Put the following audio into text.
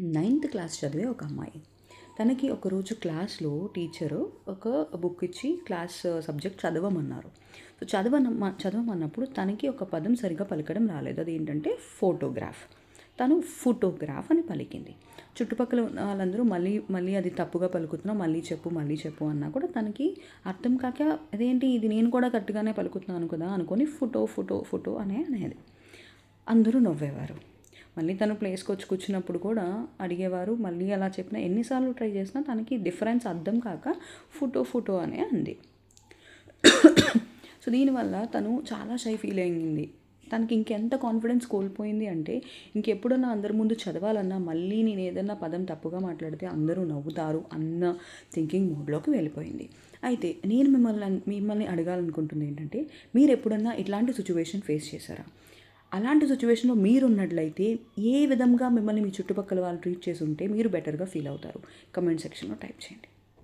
9th class చదివే ఒక అమ్మాయి. తనకి ఒకరోజు క్లాస్‌లో టీచరు ఒక బుక్ ఇచ్చి క్లాస్ సబ్జెక్ట్ చదవమన్నారు. సో, చదవమన్నప్పుడు తనకి ఒక పదం సరిగ్గా పలకడం రాలేదు. అదేంటంటే ఫోటోగ్రాఫ్. తను ఫోటోగ్రాఫ్ అని పలికింది. చుట్టుపక్కల ఉన్న వాళ్ళందరూ మళ్ళీ మళ్ళీ అది తప్పుగా పలుకుతున్నావు, మళ్ళీ చెప్పు అన్నా కూడా తనకి అర్థం కాక అదేంటి ఇది నేను కూడా కరెక్ట్‌గానే పలుకుతున్నాను కదా అనుకోని ఫోటో అనేది. అందరూ నవ్వేవారు. మళ్ళీ తను ప్లేస్‌కొచ్చి కూర్చున్నప్పుడు కూడా అడిగేవారు. మళ్ళీ అలా చెప్పినా ఎన్ని సార్లు ట్రై చేసినా తనకి డిఫరెన్స్ అర్థం కాక ఫోటో అనే అంది. సో, దీనివల్ల తను చాలా షై ఫీల్ అయింది. తనకి ఇంకెంత కాన్ఫిడెన్స్ కోల్పోయింది అంటే, ఇంకెప్పుడన్నా అందరి ముందు చదవాలన్నా మళ్ళీ నేను ఏదన్నా పదం తప్పుగా మాట్లాడితే అందరూ నవ్వుతారు అన్న థింకింగ్ మోడ్‌లోకి వెళ్ళిపోయింది. అయితే నేను మిమ్మల్ని అడగాలనుకుంటుంది ఏంటంటే, మీరెప్పుడన్నా ఇట్లాంటి సిట్యుయేషన్ ఫేస్ చేశారా? అలాంటి సిట్యుయేషన్‌లో మీరున్నట్లయితే ఏ విధంగా మిమ్మల్ని మీ చుట్టుపక్కల వాళ్ళు ట్రీట్ చేసుంటే మీరు బెటర్‌గా ఫీల్ అవుతారు? కామెంట్ సెక్షన్‌లో టైప్ చేయండి.